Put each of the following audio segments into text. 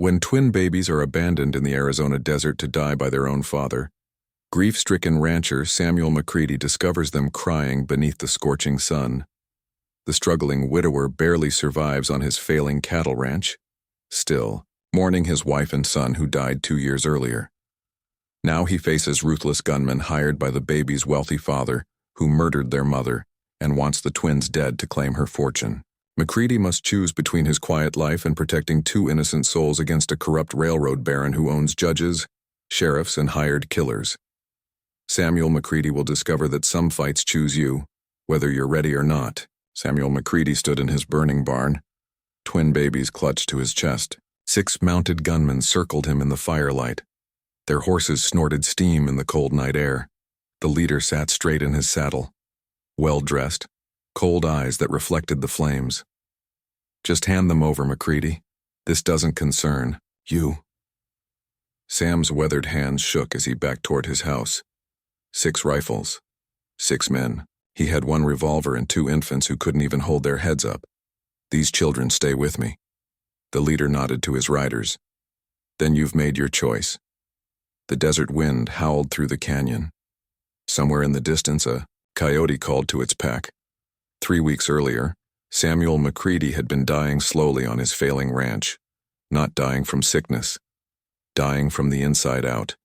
When twin babies are abandoned in the Arizona desert to die by their own father, grief-stricken rancher Samuel McCready discovers them crying beneath the scorching sun. The struggling widower barely survives on his failing cattle ranch, still mourning his wife and son who died 2 years earlier. Now he faces ruthless gunmen hired by the baby's wealthy father, who murdered their mother and wants the twins dead to claim her fortune. McCready must choose between his quiet life and protecting 2 innocent souls against a corrupt railroad baron who owns judges, sheriffs, and hired killers. Samuel McCready will discover that some fights choose you, whether you're ready or not. Samuel McCready stood in his burning barn, twin babies clutched to his chest. 6 mounted gunmen circled him in the firelight. Their horses snorted steam in the cold night air. The leader sat straight in his saddle, well-dressed, cold eyes that reflected the flames. "Just hand them over, McCready. This doesn't concern you." Sam's weathered hands shook as he backed toward his house. 6 rifles, 6 men. He had 1 revolver and 2 infants who couldn't even hold their heads up. "These children stay with me." The leader nodded to his riders. "Then you've made your choice." The desert wind howled through the canyon. Somewhere in the distance, a coyote called to its pack. 3 weeks earlier, Samuel McCready had been dying slowly on his failing ranch, not dying from sickness, dying from the inside out,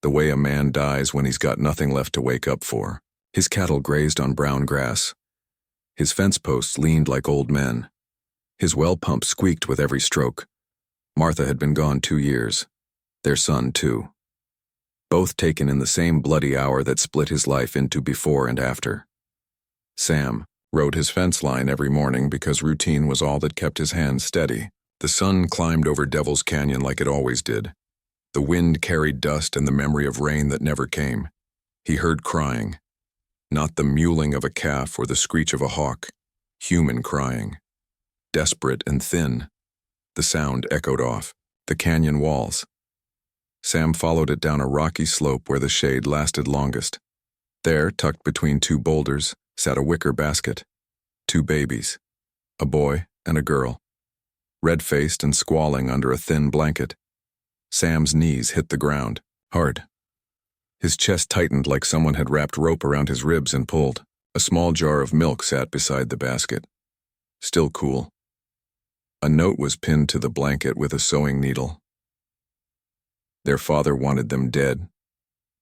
the way a man dies when he's got nothing left to wake up for. His cattle grazed on brown grass. His fence posts leaned like old men. His well pump squeaked with every stroke. Martha had been gone 2 years. Their son, too. Both taken in the same bloody hour that split his life into before and after. Sam rode his fence line every morning because routine was all that kept his hands steady. The sun climbed over Devil's Canyon like it always did. The wind carried dust and the memory of rain that never came. He heard crying. Not the mewling of a calf or the screech of a hawk. Human crying. Desperate and thin. The sound echoed off the canyon walls. Sam followed it down a rocky slope where the shade lasted longest. There, tucked between 2 boulders, sat a wicker basket. 2 babies, a boy and a girl, red-faced and squalling under a thin blanket. Sam's knees hit the ground, hard. His chest tightened like someone had wrapped rope around his ribs and pulled. A small jar of milk sat beside the basket, still cool. A note was pinned to the blanket with a sewing needle. Their father wanted them dead.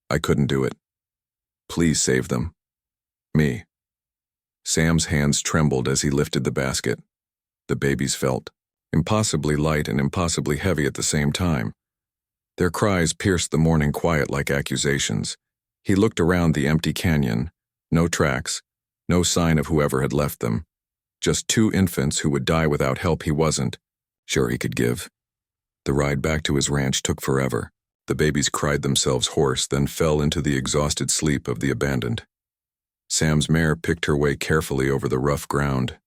I couldn't do it. Please save them. Me. Sam's hands trembled as he lifted the basket. The babies felt impossibly light and impossibly heavy at the same time. Their cries pierced the morning quiet like accusations. He looked around the empty canyon. No tracks, no sign of whoever had left them. Just 2 infants who would die without help he wasn't sure he could give. The ride back to his ranch took forever. The babies cried themselves hoarse, then fell into the exhausted sleep of the abandoned. Sam's mare picked her way carefully over the rough ground.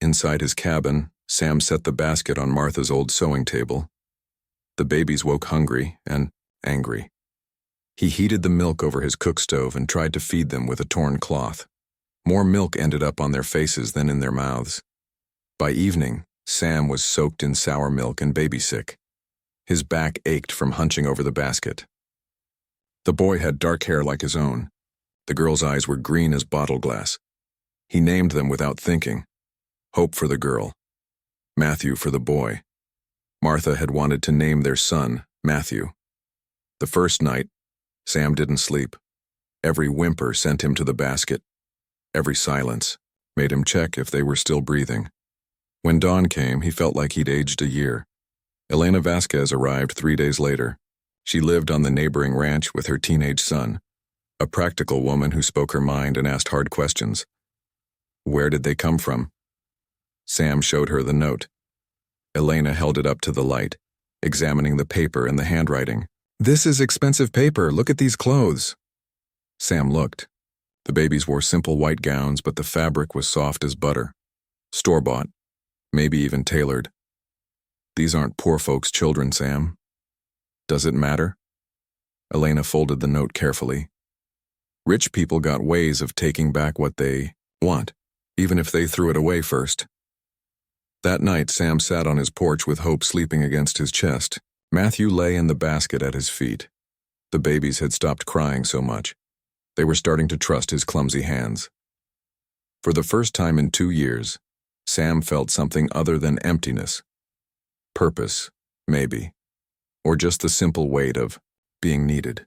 Inside his cabin, Sam set the basket on Martha's old sewing table. The babies woke hungry and angry. He heated the milk over his cook stove and tried to feed them with a torn cloth. More milk ended up on their faces than in their mouths. By evening, Sam was soaked in sour milk and baby sick. His back ached from hunching over the basket. The boy had dark hair like his own. The girl's eyes were green as bottle glass. He named them without thinking. Hope for the girl. Matthew for the boy. Martha had wanted to name their son Matthew. The first night, Sam didn't sleep. Every whimper sent him to the basket. Every silence made him check if they were still breathing. When dawn came, he felt like he'd aged a year. Elena Vasquez arrived 3 days later. She lived on the neighboring ranch with her teenage son, a practical woman who spoke her mind and asked hard questions. Where did they come from? Sam showed her the note. Elena held it up to the light, examining the paper and the handwriting. "This is expensive paper. Look at these clothes." Sam looked. The babies wore simple white gowns, but the fabric was soft as butter. Store-bought, maybe even tailored. "These aren't poor folks' children, Sam." "Does it matter?" Elena folded the note carefully. "Rich people got ways of taking back what they want, even if they threw it away first." That night, Sam sat on his porch with Hope sleeping against his chest. Matthew lay in the basket at his feet. The babies had stopped crying so much. They were starting to trust his clumsy hands. For the first time in 2 years, Sam felt something other than emptiness. Purpose, maybe. Or just the simple weight of being needed.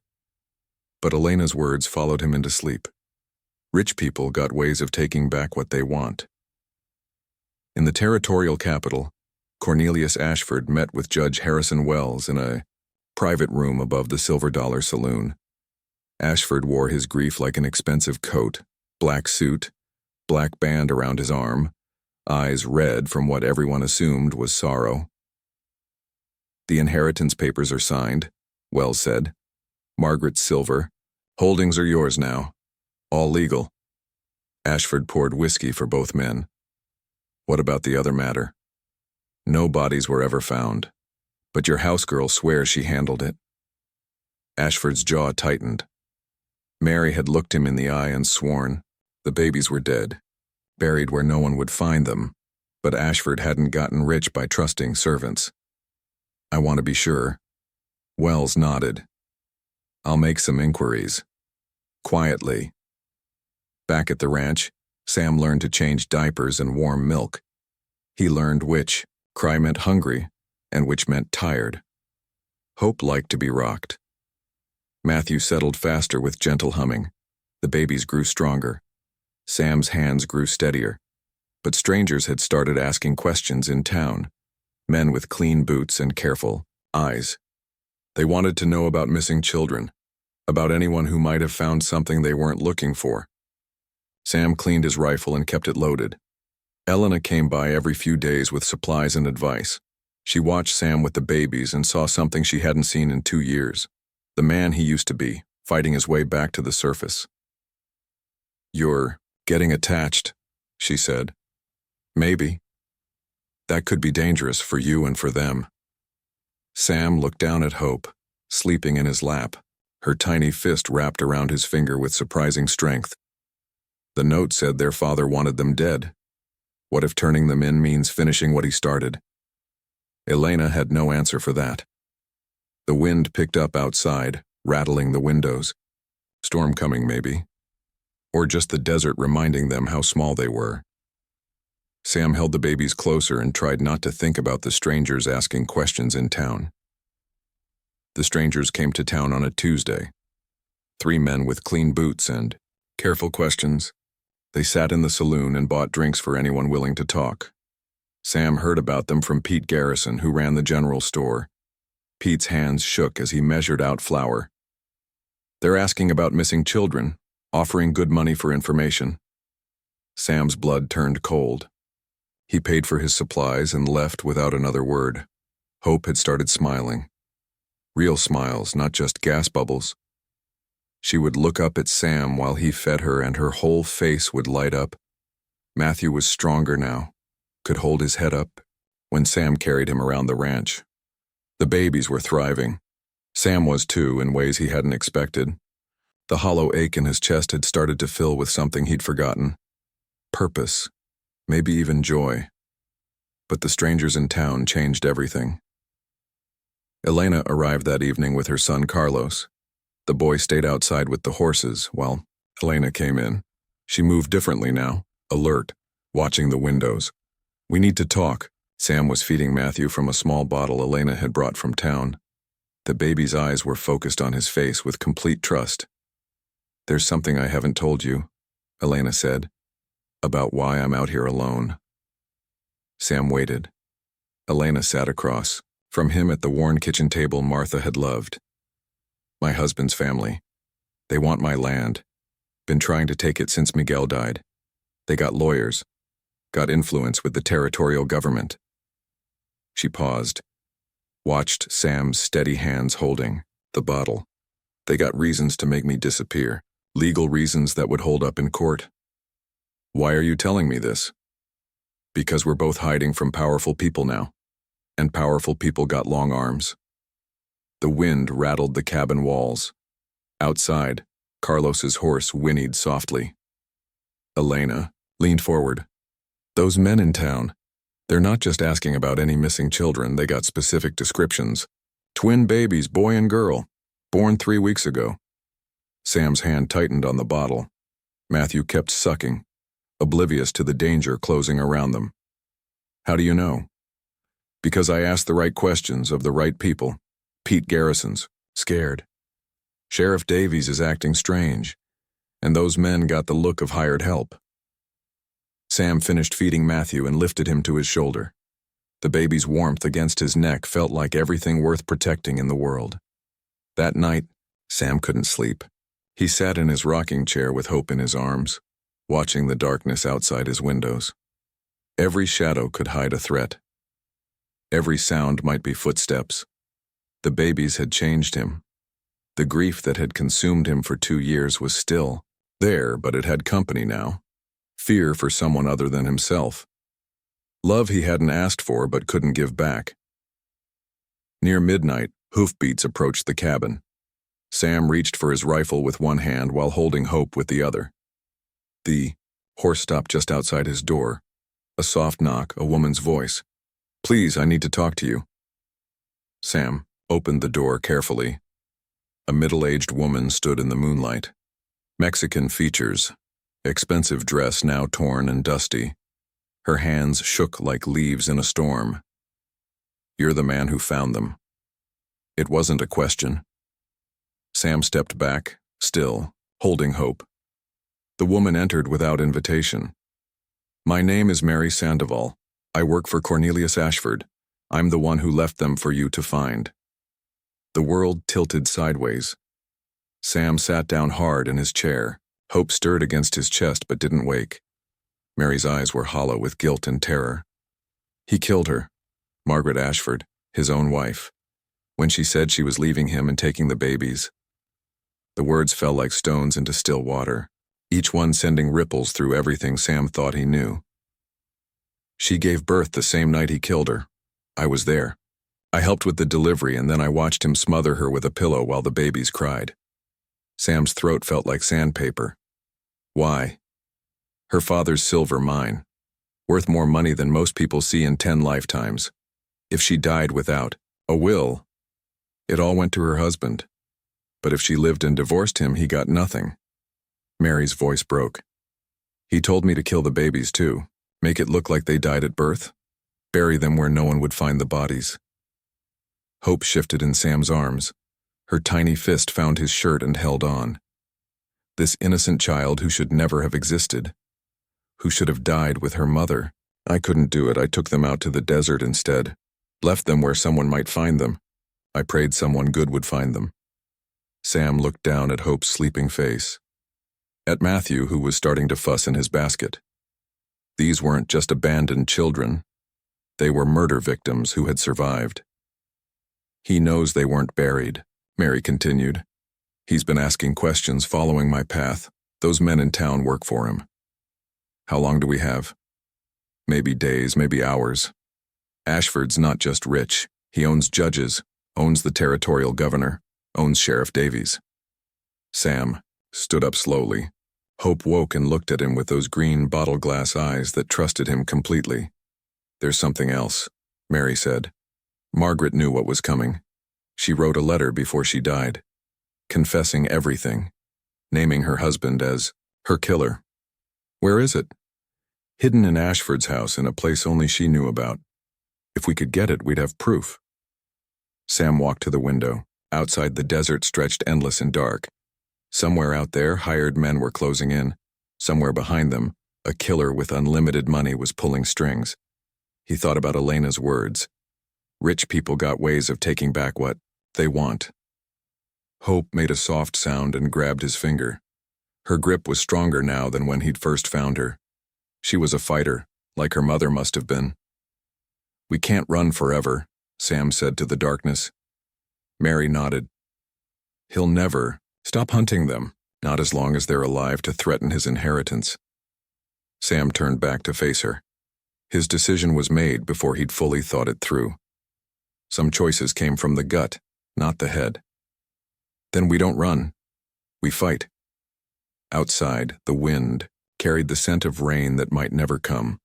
But Elena's words followed him into sleep. Rich people got ways of taking back what they want. In the territorial capital, Cornelius Ashford met with Judge Harrison Wells in a private room above the Silver Dollar Saloon. Ashford wore his grief like an expensive coat, black suit, black band around his arm, eyes red from what everyone assumed was sorrow. "The inheritance papers are signed," Wells said. "Margaret Silver. Holdings are yours now. All legal." Ashford poured whiskey for both men. "What about the other matter?" "No bodies were ever found, but your housegirl swears she handled it." Ashford's jaw tightened. Mary had looked him in the eye and sworn. The babies were dead, buried where no one would find them, but Ashford hadn't gotten rich by trusting servants. "I want to be sure." Wells nodded. "I'll make some inquiries." Quietly. Back at the ranch, Sam learned to change diapers and warm milk. He learned which cry meant hungry and which meant tired. Hope liked to be rocked. Matthew settled faster with gentle humming. The babies grew stronger. Sam's hands grew steadier. But strangers had started asking questions in town. Men with clean boots and careful eyes. They wanted to know about missing children, about anyone who might have found something they weren't looking for. Sam cleaned his rifle and kept it loaded. Elena came by every few days with supplies and advice. She watched Sam with the babies and saw something she hadn't seen in 2 years. The man he used to be, fighting his way back to the surface. "You're getting attached," she said. "Maybe. That could be dangerous for you and for them." Sam looked down at Hope, sleeping in his lap, her tiny fist wrapped around his finger with surprising strength. The note said their father wanted them dead. What if turning them in means finishing what he started? Elena had no answer for that. The wind picked up outside, rattling the windows. Storm coming, maybe. Or just the desert reminding them how small they were. Sam held the babies closer and tried not to think about the strangers asking questions in town. The strangers came to town on a Tuesday. 3 men with clean boots and careful questions. They sat in the saloon and bought drinks for anyone willing to talk. Sam heard about them from Pete Garrison, who ran the general store. Pete's hands shook as he measured out flour. "They're asking about missing children, offering good money for information." Sam's blood turned cold. He paid for his supplies and left without another word. Hope had started smiling. Real smiles, not just gas bubbles. She would look up at Sam while he fed her and her whole face would light up. Matthew was stronger now, could hold his head up when Sam carried him around the ranch. The babies were thriving. Sam was too, in ways he hadn't expected. The hollow ache in his chest had started to fill with something he'd forgotten. Purpose, maybe even joy. But the strangers in town changed everything. Elena arrived that evening with her son Carlos. The boy stayed outside with the horses while Elena came in. She moved differently now, alert, watching the windows. "We need to talk." Sam was feeding Matthew from a small bottle Elena had brought from town. The baby's eyes were focused on his face with complete trust. "There's something I haven't told you," Elena said, "about why I'm out here alone." Sam waited. Elena sat across from him at the worn kitchen table Martha had loved. "My husband's family. They want my land. Been trying to take it since Miguel died. They got lawyers. Got influence with the territorial government." She paused, watched Sam's steady hands holding the bottle. "They got reasons to make me disappear. Legal reasons that would hold up in court." "Why are you telling me this?" "Because we're both hiding from powerful people now. And powerful people got long arms." The wind rattled the cabin walls. Outside, Carlos's horse whinnied softly. Elena leaned forward. "Those men in town, They're not just asking about any missing children, they got specific descriptions. Twin babies, boy and girl, born 3 weeks ago. Sam's hand tightened on the bottle. Matthew kept sucking, oblivious to the danger closing around them. How do you know? Because I asked the right questions of the right people. Pete Garrison's, scared. Sheriff Davies is acting strange, and those men got the look of hired help. Sam finished feeding Matthew and lifted him to his shoulder. The baby's warmth against his neck felt like everything worth protecting in the world. That night, Sam couldn't sleep. He sat in his rocking chair with Hope in his arms, watching the darkness outside his windows. Every shadow could hide a threat. Every sound might be footsteps. The babies had changed him. The grief that had consumed him for 2 years was still there, but it had company now. Fear for someone other than himself. Love he hadn't asked for but couldn't give back. Near midnight, hoofbeats approached the cabin. Sam reached for his rifle with one hand while holding Hope with the other. The horse stopped just outside his door. A soft knock, a woman's voice. "Please, I need to talk to you." Sam opened the door carefully. A middle-aged woman stood in the moonlight. Mexican features, expensive dress now torn and dusty. Her hands shook like leaves in a storm. "You're the man who found them." It wasn't a question. Sam stepped back, still, holding Hope. The woman entered without invitation. "My name is Mary Sandoval. I work for Cornelius Ashford. I'm the one who left them for you to find." The world tilted sideways. Sam sat down hard in his chair. Hope stirred against his chest but didn't wake. Mary's eyes were hollow with guilt and terror. He killed her, Margaret Ashford, his own wife, when she said she was leaving him and taking the babies. The words fell like stones into still water, each one sending ripples through everything Sam thought he knew. "She gave birth the same night he killed her. I was there. I helped with the delivery and then I watched him smother her with a pillow while the babies cried." Sam's throat felt like sandpaper. Why? Her father's silver mine, worth more money than most people see in 10 lifetimes. If she died without a will, it all went to her husband. But if she lived and divorced him, he got nothing. Mary's voice broke. "He told me to kill the babies too, make it look like they died at birth, bury them where no one would find the bodies." Hope shifted in Sam's arms. Her tiny fist found his shirt and held on. This innocent child who should never have existed, who should have died with her mother. "I couldn't do it. I took them out to the desert instead, left them where someone might find them. I prayed someone good would find them." Sam looked down at Hope's sleeping face, at Matthew, who was starting to fuss in his basket. These weren't just abandoned children. They were murder victims who had survived. "He knows they weren't buried," Mary continued. "He's been asking questions following my path. Those men in town work for him." "How long do we have?" "Maybe days, maybe hours. Ashford's not just rich. He owns judges, owns the territorial governor, owns Sheriff Davies." Sam stood up slowly. Hope woke and looked at him with those green bottle glass eyes that trusted him completely. "There's something else," Mary said. "Margaret knew what was coming. She wrote a letter before she died, confessing everything, naming her husband as her killer." "Where is it?" "Hidden in Ashford's house in a place only she knew about. If we could get it, we'd have proof." Sam walked to the window. Outside, the desert stretched endless and dark. Somewhere out there, hired men were closing in. Somewhere behind them, a killer with unlimited money was pulling strings. He thought about Elena's words. Rich people got ways of taking back what they want. Hope made a soft sound and grabbed his finger. Her grip was stronger now than when he'd first found her. She was a fighter, like her mother must have been. "We can't run forever," Sam said to the darkness. Mary nodded. "He'll never stop hunting them, not as long as they're alive to threaten his inheritance." Sam turned back to face her. His decision was made before he'd fully thought it through. Some choices came from the gut, not the head. "Then we don't run. We fight." Outside, the wind carried the scent of rain that might never come.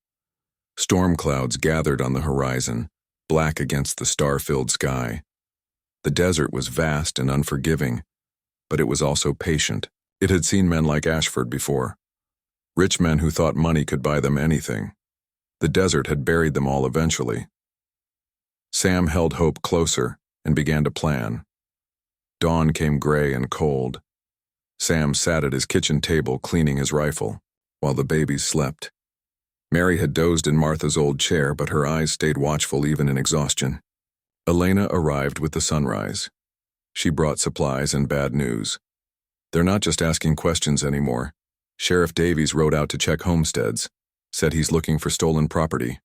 Storm clouds gathered on the horizon, black against the star-filled sky. The desert was vast and unforgiving, but it was also patient. It had seen men like Ashford before, rich men who thought money could buy them anything. The desert had buried them all eventually. Sam held hope closer and began to plan. Dawn came gray and cold. Sam sat at his kitchen table cleaning his rifle, while the babies slept. Mary had dozed in Martha's old chair, but her eyes stayed watchful even in exhaustion. Elena arrived with the sunrise. She brought supplies and bad news. They're not just asking questions anymore. Sheriff Davies rode out to check homesteads, said he's looking for stolen property.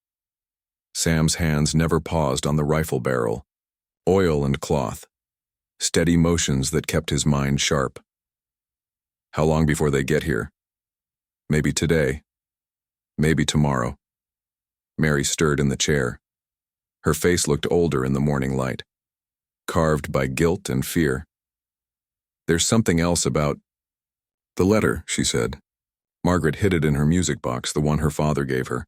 Sam's hands never paused on the rifle barrel. Oil and cloth. Steady motions that kept his mind sharp. How long before they get here? Maybe today. Maybe tomorrow. Mary stirred in the chair. Her face looked older in the morning light, carved by guilt and fear. There's something else about the letter, she said. Margaret hid it in her music box, the one her father gave her.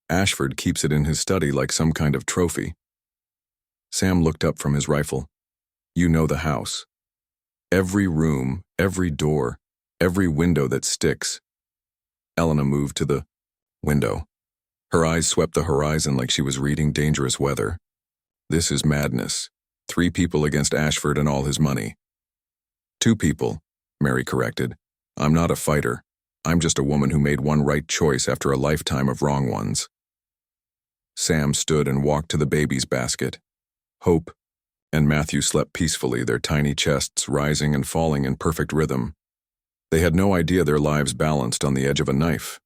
Ashford keeps it in his study like some kind of trophy. Sam looked up from his rifle. You know the house. Every room, every door, every window that sticks. Elena moved to the window. Her eyes swept the horizon like she was reading dangerous weather. This is madness. 3 people against Ashford and all his money. 2 people, Mary corrected. I'm not a fighter. I'm just a woman who made one right choice after a lifetime of wrong ones. Sam stood and walked to the baby's basket. Hope and Matthew slept peacefully, their tiny chests rising and falling in perfect rhythm. They had no idea their lives balanced on the edge of a knife.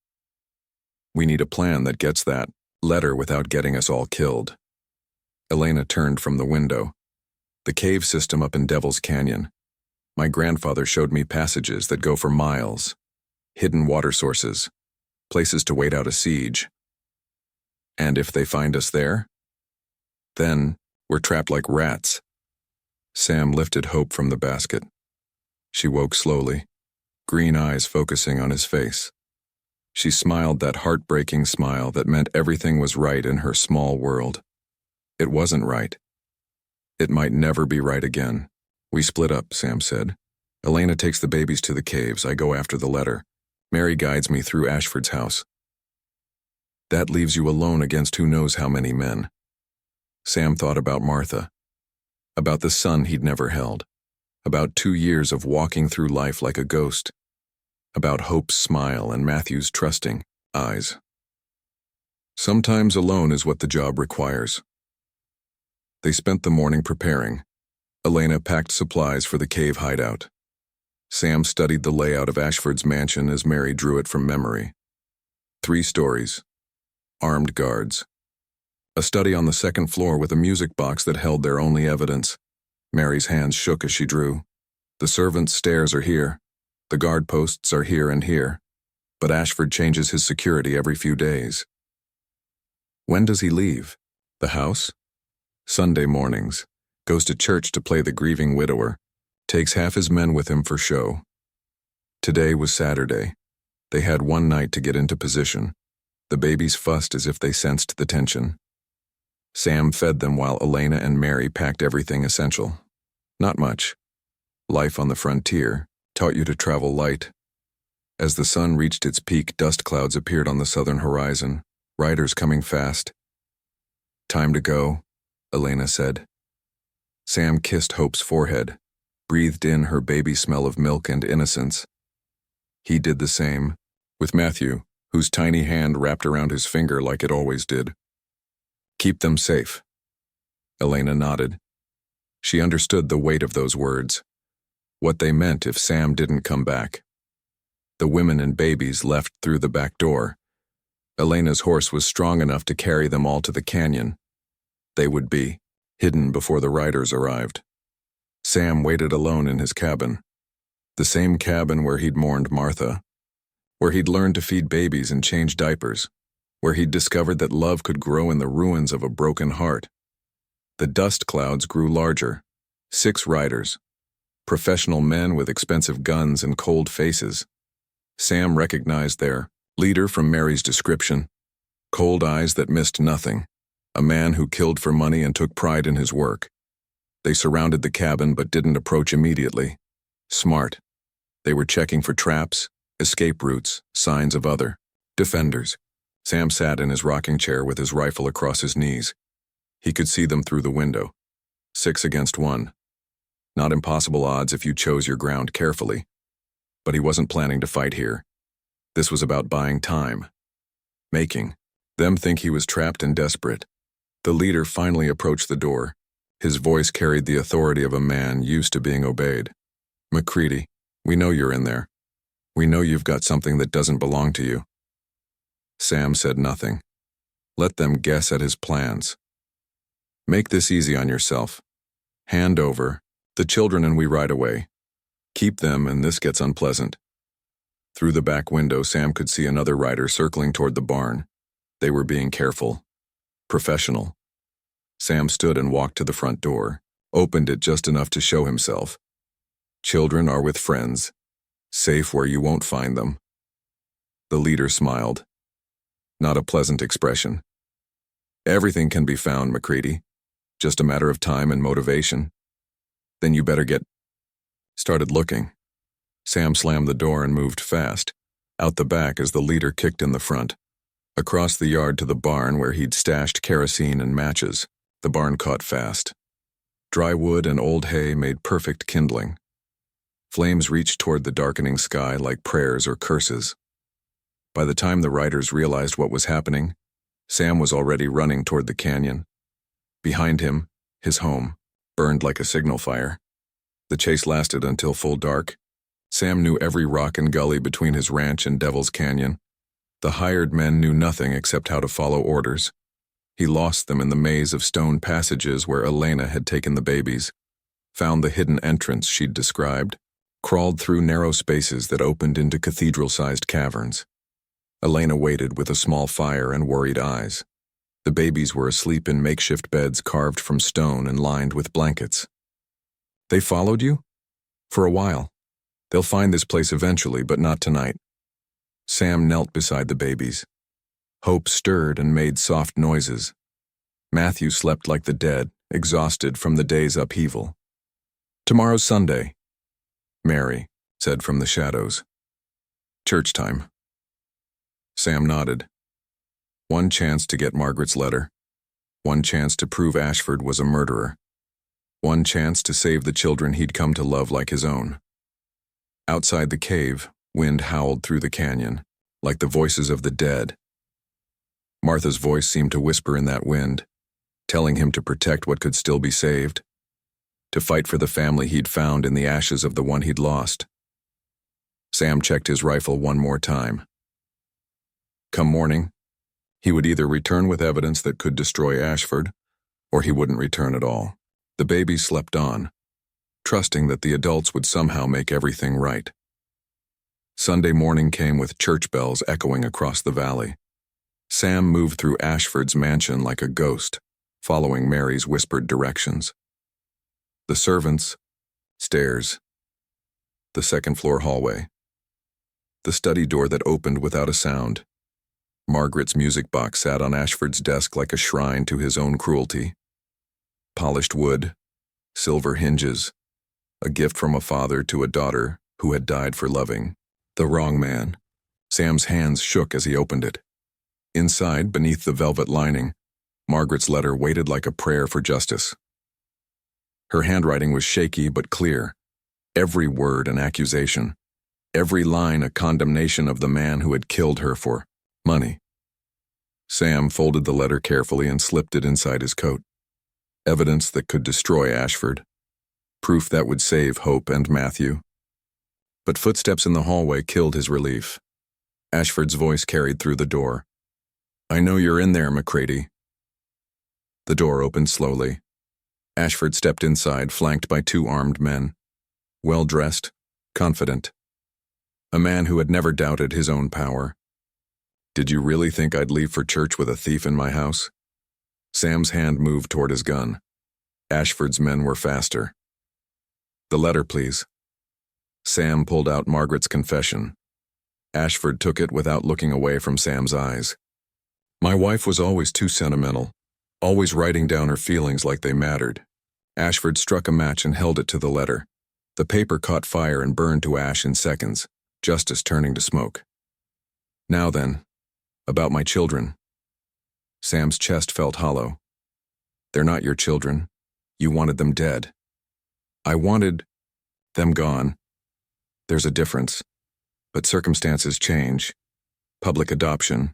We need a plan that gets that letter without getting us all killed. Elena turned from the window. The cave system up in Devil's Canyon. My grandfather showed me passages that go for miles. Hidden water sources. Places to wait out a siege. And if they find us there? Then we're trapped like rats. Sam lifted Hope from the basket. She woke slowly, green eyes focusing on his face. She smiled that heartbreaking smile that meant everything was right in her small world. It wasn't right. It might never be right again. We split up, Sam said. Elena takes the babies to the caves. I go after the letter. Mary guides me through Ashford's house. That leaves you alone against who knows how many men. Sam thought about Martha, about the son he'd never held, about 2 years of walking through life like a ghost, about Hope's smile and Matthew's trusting eyes. Sometimes alone is what the job requires. They spent the morning preparing. Elena packed supplies for the cave hideout. Sam studied the layout of Ashford's mansion as Mary drew it from memory. 3 stories. Armed guards. A study on the 2nd floor with a music box that held their only evidence. Mary's hands shook as she drew. The servants' stairs are here. The guard posts are here and here. But Ashford changes his security every few days. When does he leave? The house? Sunday mornings. Goes to church to play the grieving widower. Takes half his men with him for show. Today was Saturday. They had one night to get into position. The babies fussed as if they sensed the tension. Sam fed them while Elena and Mary packed everything essential. Not much. Life on the frontier taught you to travel light. As the sun reached its peak, dust clouds appeared on the southern horizon, riders coming fast. Time to go, Elena said. Sam kissed Hope's forehead, breathed in her baby smell of milk and innocence. He did the same, with Matthew, whose tiny hand wrapped around his finger like it always did. Keep them safe. Elena nodded. She understood the weight of those words, what they meant if Sam didn't come back. The women and babies left through the back door. Elena's horse was strong enough to carry them all to the canyon. They would be hidden before the riders arrived. Sam waited alone in his cabin, the same cabin where he'd mourned Martha, where he'd learned to feed babies and change diapers, where he'd discovered that love could grow in the ruins of a broken heart. The dust clouds grew larger. 6 riders, professional men with expensive guns and cold faces. Sam recognized their leader from Mary's description. Cold eyes that missed nothing. A man who killed for money and took pride in his work. They surrounded the cabin but didn't approach immediately. Smart. They were checking for traps, escape routes, signs of other defenders. Sam sat in his rocking chair with his rifle across his knees. He could see them through the window. 6 against 1. Not impossible odds if you chose your ground carefully. But he wasn't planning to fight here. This was about buying time. Making them think he was trapped and desperate. The leader finally approached the door. His voice carried the authority of a man used to being obeyed. "McCready, we know you're in there. We know you've got something that doesn't belong to you." Sam said nothing. Let them guess at his plans. "Make this easy on yourself. Hand over the children and we ride away. Keep them and this gets unpleasant." Through the back window, Sam could see another rider circling toward the barn. They were being careful. Professional. Sam stood and walked to the front door, opened it just enough to show himself. "Children are with friends. Safe where you won't find them." The leader smiled. Not a pleasant expression. "Everything can be found, McCready. Just a matter of time and motivation. Then you better get started looking." Sam slammed the door and moved fast, out the back as the leader kicked in the front. Across the yard to the barn where he'd stashed kerosene and matches. The barn caught fast. Dry wood and old hay made perfect kindling. Flames reached toward the darkening sky like prayers or curses. By the time the riders realized what was happening, Sam was already running toward the canyon. Behind him, his home, burned like a signal fire. The chase lasted until full dark. Sam knew every rock and gully between his ranch and Devil's Canyon. The hired men knew nothing except how to follow orders. He lost them in the maze of stone passages where Elena had taken the babies, found the hidden entrance she'd described, crawled through narrow spaces that opened into cathedral-sized caverns. Elena waited with a small fire and worried eyes. The babies were asleep in makeshift beds carved from stone and lined with blankets. "They followed you?" "For a while. They'll find this place eventually, but not tonight." Sam knelt beside the babies. Hope stirred and made soft noises. Matthew slept like the dead, exhausted from the day's upheaval. "Tomorrow's Sunday," Mary said from the shadows. "Church time." Sam nodded. One chance to get Margaret's letter. One chance to prove Ashford was a murderer. One chance to save the children he'd come to love like his own. Outside the cave, wind howled through the canyon, like the voices of the dead. Martha's voice seemed to whisper in that wind, telling him to protect what could still be saved, to fight for the family he'd found in the ashes of the one he'd lost. Sam checked his rifle one more time. Come morning, he would either return with evidence that could destroy Ashford, or he wouldn't return at all. The babies slept on, trusting that the adults would somehow make everything right. Sunday morning came with church bells echoing across the valley. Sam moved through Ashford's mansion like a ghost, following Mary's whispered directions. The servants, stairs, the second-floor hallway, the study door that opened without a sound. Margaret's music box sat on Ashford's desk like a shrine to his own cruelty. Polished wood, silver hinges, a gift from a father to a daughter who had died for loving the wrong man. Sam's hands shook as he opened it. Inside, beneath the velvet lining, Margaret's letter waited like a prayer for justice. Her handwriting was shaky but clear, every word an accusation, every line a condemnation of the man who had killed her for money. Sam folded the letter carefully and slipped it inside his coat. Evidence that could destroy Ashford. Proof that would save Hope and Matthew. But footsteps in the hallway killed his relief. Ashford's voice carried through the door. "I know you're in there, McCready." The door opened slowly. Ashford stepped inside, flanked by 2 armed men. Well-dressed, confident. A man who had never doubted his own power. "Did you really think I'd leave for church with a thief in my house?" Sam's hand moved toward his gun. Ashford's men were faster. "The letter, please." Sam pulled out Margaret's confession. Ashford took it without looking away from Sam's eyes. My wife was always too sentimental, always writing down her feelings like they mattered. Ashford struck a match and held it to the letter. The paper caught fire and burned to ash in seconds, justice turning to smoke. Now then, about my children. Sam's chest felt hollow. They're not your children. You wanted them dead. I wanted them gone. There's a difference. But circumstances change. Public adoption.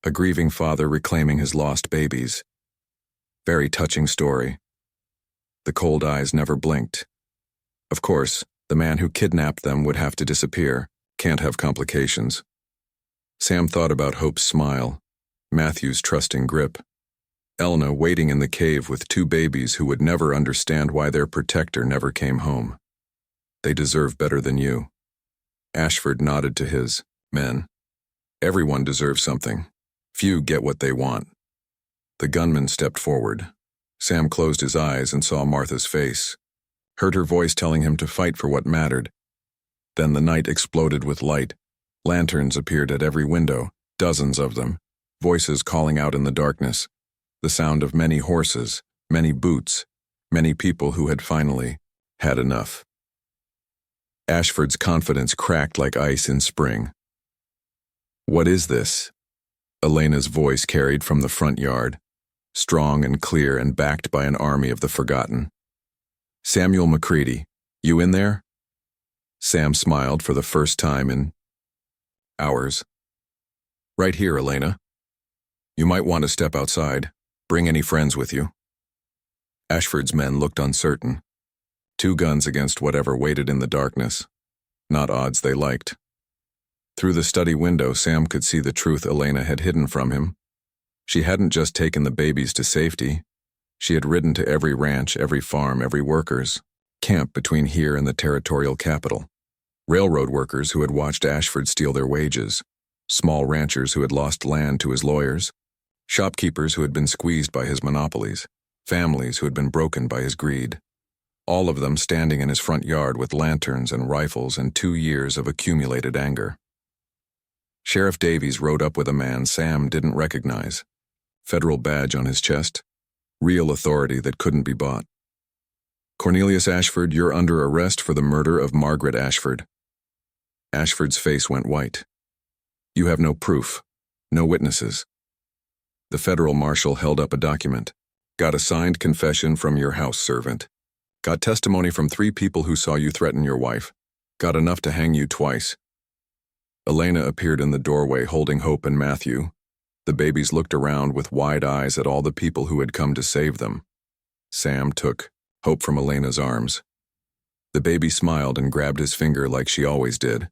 A grieving father reclaiming his lost babies. Very touching story. The cold eyes never blinked. Of course, the man who kidnapped them would have to disappear. Can't have complications. Sam thought about Hope's smile, Matthew's trusting grip, Elna waiting in the cave with two babies who would never understand why their protector never came home. They deserve better than you. Ashford nodded to his men. Everyone deserves something. Few get what they want. The gunman stepped forward. Sam closed his eyes and saw Martha's face, heard her voice telling him to fight for what mattered. Then the night exploded with light. Lanterns appeared at every window, dozens of them, voices calling out in the darkness, the sound of many horses, many boots, many people who had finally had enough. Ashford's confidence cracked like ice in spring. What is this? Elena's voice carried from the front yard, strong and clear and backed by an army of the forgotten. Samuel McCready, you in there? Sam smiled for the first time in hours. Right here, Elena. You might want to step outside. Bring any friends with you. Ashford's men looked uncertain. 2 guns against whatever waited in the darkness. Not odds they liked. Through the study window, Sam could see the truth Elena had hidden from him. She hadn't just taken the babies to safety. She had ridden to every ranch, every farm, every workers' camp between here and the territorial capital. Railroad workers who had watched Ashford steal their wages, small ranchers who had lost land to his lawyers, shopkeepers who had been squeezed by his monopolies, families who had been broken by his greed. All of them standing in his front yard with lanterns and rifles and 2 years of accumulated anger. Sheriff Davies rode up with a man Sam didn't recognize. Federal badge on his chest. Real authority that couldn't be bought. Cornelius Ashford, you're under arrest for the murder of Margaret Ashford. Ashford's face went white. You have no proof, no witnesses. The federal marshal held up a document. Got a signed confession from your house servant. Got testimony from 3 people who saw you threaten your wife. Got enough to hang you twice. Elena appeared in the doorway holding Hope and Matthew. The babies looked around with wide eyes at all the people who had come to save them. Sam took Hope from Elena's arms. The baby smiled and grabbed his finger like she always did,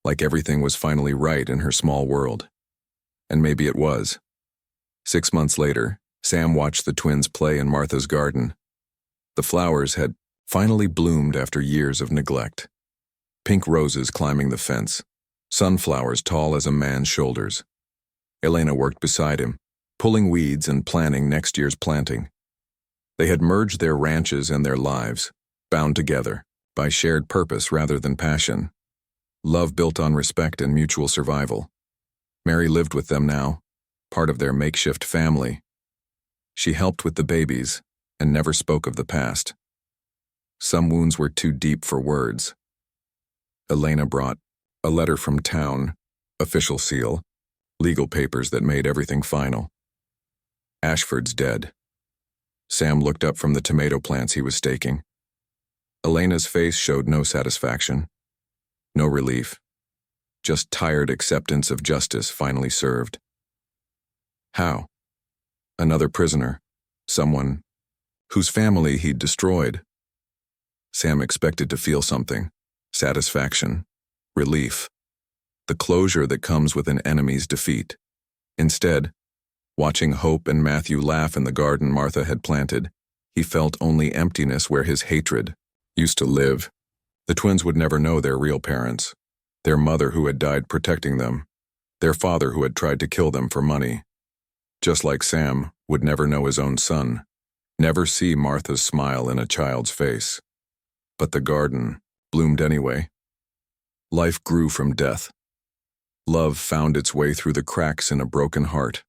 like everything was finally right in her small world. And maybe it was. 6 months later, Sam watched the twins play in Martha's garden. The flowers had finally bloomed after years of neglect. Pink roses climbing the fence, sunflowers tall as a man's shoulders. Elena worked beside him, pulling weeds and planning next year's planting. They had merged their ranches and their lives, bound together by shared purpose rather than passion. Love built on respect and mutual survival. Mary lived with them now, part of their makeshift family. She helped with the babies and never spoke of the past. Some wounds were too deep for words. Elena brought a letter from town, official seal, legal papers that made everything final. Ashford's dead. Sam looked up from the tomato plants he was staking. Elena's face showed no satisfaction, no relief, just tired acceptance of justice finally served. How? Another prisoner, someone whose family he'd destroyed. Sam expected to feel something, satisfaction, relief, the closure that comes with an enemy's defeat. Instead, watching Hope and Matthew laugh in the garden Martha had planted, he felt only emptiness where his hatred used to live. The twins would never know their real parents, their mother who had died protecting them, their father who had tried to kill them for money. Just like Sam would never know his own son, never see Martha's smile in a child's face. But the garden bloomed anyway. Life grew from death. Love found its way through the cracks in a broken heart.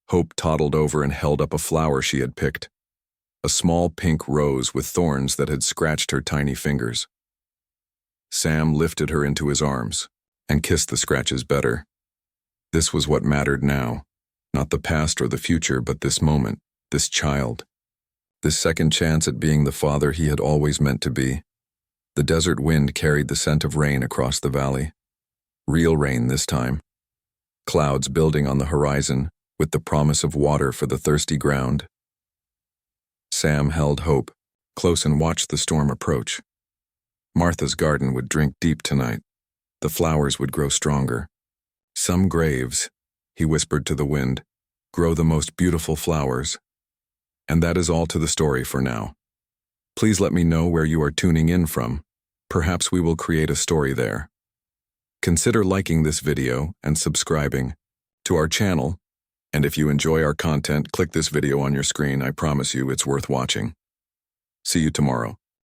Hope toddled over and held up a flower she had picked, a small pink rose with thorns that had scratched her tiny fingers. Sam lifted her into his arms and kissed the scratches better. This was what mattered now, not the past or the future, but this moment, this child, this second chance at being the father he had always meant to be. The desert wind carried the scent of rain across the valley. Real rain this time. Clouds building on the horizon, with the promise of water for the thirsty ground. Sam held Hope close and watched the storm approach. Martha's garden would drink deep tonight. The flowers would grow stronger. Some graves, he whispered to the wind, grow the most beautiful flowers. And that is all to the story for now. Please let me know where you are tuning in from. Perhaps we will create a story there. Consider liking this video and subscribing to our channel. And if you enjoy our content, click this video on your screen. I promise you it's worth watching. See you tomorrow.